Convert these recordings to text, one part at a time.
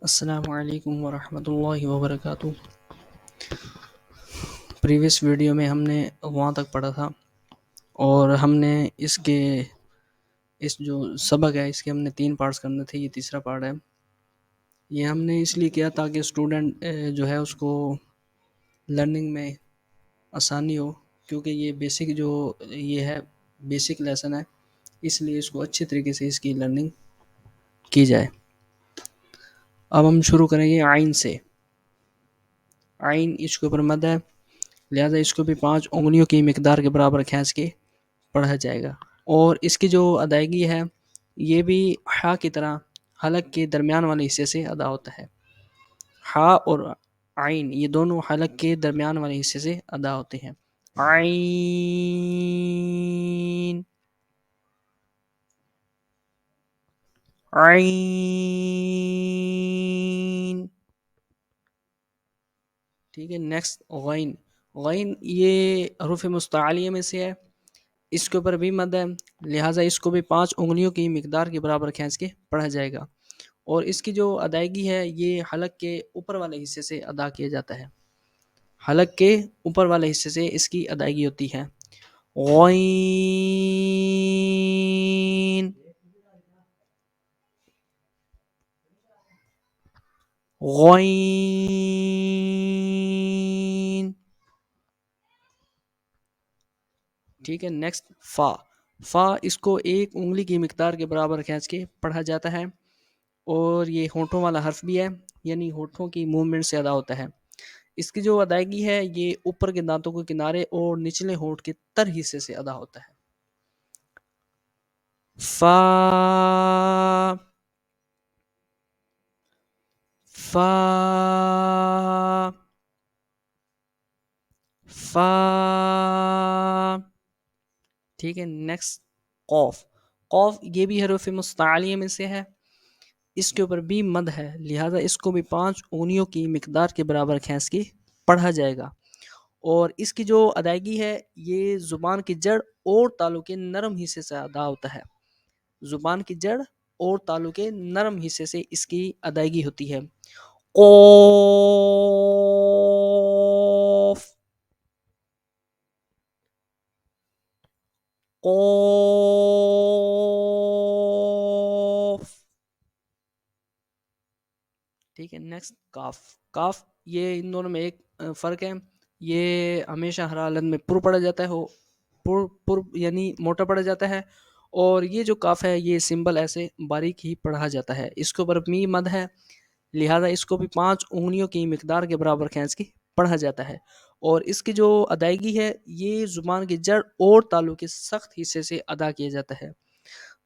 السلام علیکم ورحمۃ اللہ وبرکاتہ۔ پریویس ویڈیو میں ہم نے وہاں تک پڑھا تھا اور ہم نے اس جو سبق ہے اس کے ہم نے 3 پارٹس کرنے تھے، یہ تیسرا پارٹ ہے۔ یہ ہم نے اس لیے کیا تاکہ اسٹوڈنٹ جو ہے اس کو لرننگ میں آسانی ہو، کیونکہ یہ بیسک یہ ہے بیسک لیسن ہے، اس لیے اس کو اچھے طریقے سے اس کی لرننگ کی جائے۔ اب ہم شروع کریں گے عین سے۔ عین اس کے اوپر مد ہے، لہذا اس کو بھی 5 انگلیوں کی مقدار کے برابر کھینچ کے پڑھا جائے گا، اور اس کی جو ادائیگی ہے یہ بھی ہا کی طرح حلق کے درمیان والے حصے سے ادا ہوتا ہے۔ ہا اور عین یہ دونوں حلق کے درمیان والے حصے سے ادا ہوتے ہیں۔ عین عین، ٹھیک ہے۔ نیکسٹ غین۔ غین یہ حروف مستعلیہ میں سے ہے، اس کے اوپر بھی مد ہے، لہٰذا اس کو بھی 5 انگلیوں کی مقدار کے برابر کھینچ کے پڑھا جائے گا، اور اس کی جو ادائیگی ہے یہ حلق کے اوپر والے حصے سے ادا کیا جاتا ہے۔ حلق کے اوپر والے حصے سے اس کی ادائیگی ہوتی ہے۔ غین غین، ٹھیک ہے۔ نیکسٹ فا۔ فا اس کو 1 انگلی کی مقدار کے برابر کھینچ کے پڑھا جاتا ہے، اور یہ ہونٹوں والا حرف بھی ہے، یعنی ہونٹوں کی موومنٹ سے ادا ہوتا ہے۔ اس کی جو ادائیگی ہے یہ اوپر کے دانتوں کے کنارے اور نچلے ہونٹ کے تر حصے سے ادا ہوتا ہے۔ فا فا فا، ٹھیک ہے۔ نیکسٹ قوف۔ قوف یہ بھی حروف مستعلیہ میں سے ہے، اس کے اوپر بھی مد ہے، لہذا اس کو بھی 5 انگلیوں کی مقدار کے برابر کھینچ کے پڑھا جائے گا، اور اس کی جو ادائیگی ہے یہ زبان کی جڑ اور تالو کے نرم حصے سے ادا ہوتا ہے۔ زبان کی جڑ اور تالو کے نرم حصے سے اس کی ادائیگی ہوتی ہے۔ قوف قوف، ٹھیک ہے۔ نیکسٹ کاف۔ کاف یہ ان دونوں میں ایک فرق ہے، یہ ہمیشہ ہر حالت میں پر پڑھا جاتا ہے، پر یعنی موٹا پڑھا جاتا ہے، اور یہ جو کاف ہے یہ سمبل ایسے باریک ہی پڑھا جاتا ہے۔ اس کے اوپر می مد ہے، لہذا اس کو بھی 5 انگلیوں کی مقدار کے برابر کھینچ کے پڑھا جاتا ہے، اور اس کی جو ادائیگی ہے یہ زبان کی جڑ اور تالو کے سخت حصے سے ادا کیا جاتا ہے۔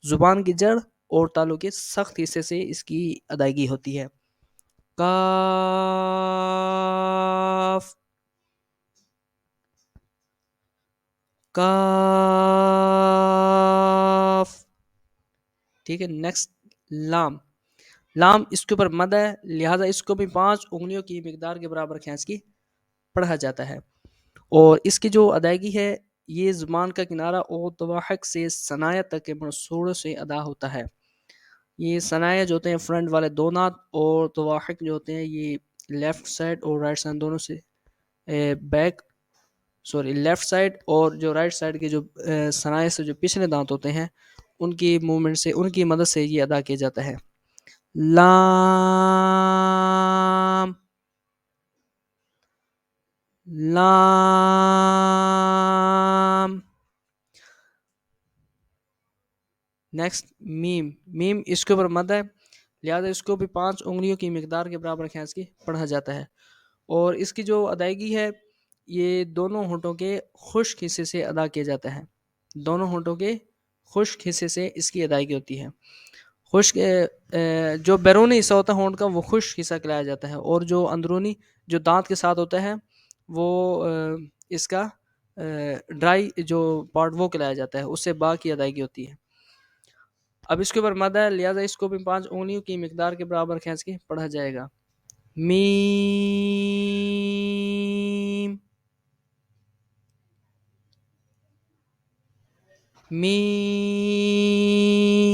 زبان کی جڑ اور تالو کے سخت حصے سے اس کی ادائیگی ہوتی ہے۔ کاف کاف، ٹھیک ہے۔ نیکسٹ لام۔ لام اس کے اوپر مد ہے، لہذا اس کو بھی 5 انگلیوں کی مقدار کے برابر کھینچ کے پڑھا جاتا ہے، اور اس کی جو ادائیگی ہے یہ زبان کا کنارہ اور توحق سے ثنایا تک کے منصوڑوں سے ادا ہوتا ہے۔ یہ ثنایا جو ہوتے ہیں فرنٹ والے 2 دانت، اور توحق جو ہوتے ہیں یہ لیفٹ سائڈ اور رائٹ سائڈ دونوں سے لیفٹ سائڈ اور جو رائٹ سائڈ کے جو ثنایا سے جو پچھلے دانت ہوتے ہیں ان کی موومنٹ سے، ان کی مدد سے یہ ادا کیا جاتا ہے۔ لام لام، نیکسٹ میم۔ میم اس کے اوپر مد ہے، لہذا اس کو بھی 5 انگلیوں کی مقدار کے برابر کھینچ کے پڑھا جاتا ہے، اور اس کی جو ادائیگی ہے یہ دونوں ہونٹوں کے خشک حصے سے ادا کیا جاتا ہے۔ دونوں ہونٹوں کے خشک حصے سے اس کی ادائیگی ہوتی ہے۔ خشک جو بیرونی حصہ ہوتا ہے ہونٹ کا وہ خشک حصہ کہلایا جاتا ہے، اور جو اندرونی جو دانت کے ساتھ ہوتا ہے وہ اس کا ڈرائی جو پارٹ وہ کہلایا جاتا ہے، اس سے با کی ادائیگی ہوتی ہے۔ اب اس کے اوپر مد ہے، لہذا اس کو بھی 5 انگلیوں کی مقدار کے برابر کھینچ کے پڑھا جائے گا۔ میم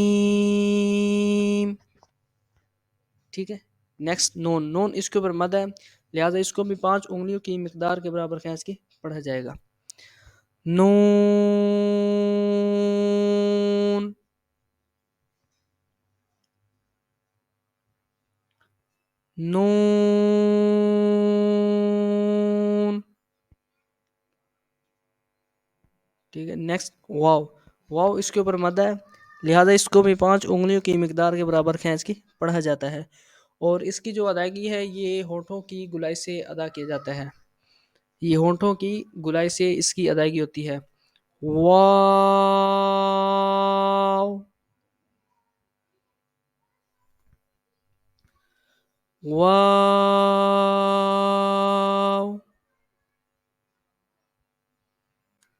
میم، ٹھیک ہے۔ نیکسٹ نون، نون اس کے اوپر مد ہے، لہٰذا اس کو بھی 5 انگلیوں کی مقدار کے برابر کھینچ کے پڑھا جائے گا. نون، نون. ٹھیک ہے. نیکسٹ واو، واو اس کے اوپر مد ہے، لہذا اس کو بھی 5 انگلیوں کی مقدار کے برابر کھینچ کے پڑھا جاتا ہے، اور اس کی جو ادائیگی ہے یہ ہونٹوں کی گلائی سے ادا کیا جاتا ہے. یہ ہونٹوں کی گلائی سے اس کی ادائیگی ہوتی ہے. واو، واو.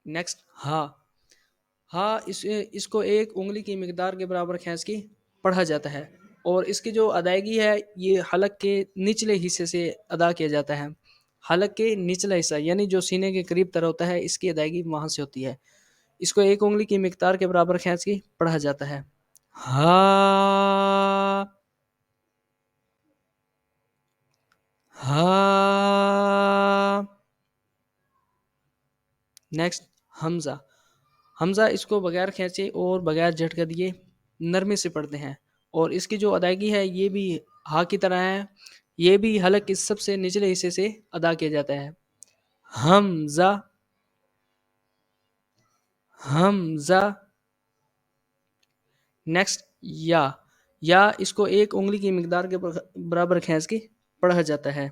نیکسٹ ہا، ہا اس کو 1 انگلی کی مقدار کے برابر کھینچ کے پڑھا جاتا ہے، اور اس کی جو ادائیگی ہے یہ حلق کے نچلے حصے سے ادا کیا جاتا ہے. حلق کے نچلا حصہ یعنی جو سینے کے قریب تر ہوتا ہے اس کی ادائیگی وہاں سے ہوتی ہے. اس کو 1 انگلی کی مقدار کے برابر کھینچ کے پڑھا جاتا ہے. ہا، ہا. نیکسٹ حمزہ، حمزہ اس کو بغیر کھینچے اور بغیر جھٹکا دیے نرمی سے پڑھتے ہیں، اور اس کی جو ادائیگی ہے یہ بھی ہا کی طرح ہے، یہ بھی حلق کے سب سے نچلے حصے سے ادا کیا جاتا ہے. حمزہ، حمزہ. نیکسٹ یا، یا اس کو 1 انگلی کی مقدار کے برابر کھینچ کے پڑھا جاتا ہے.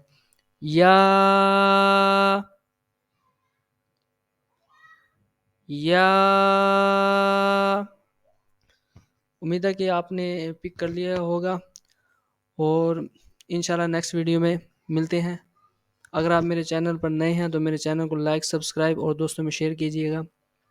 یا، یا. امید ہے کہ آپ نے پک کر لیا ہوگا، اور انشاءاللہ نیکسٹ ویڈیو میں ملتے ہیں. اگر آپ میرے چینل پر نئے ہیں تو میرے چینل کو لائک، سبسکرائب اور دوستوں میں شیئر کیجیے گا.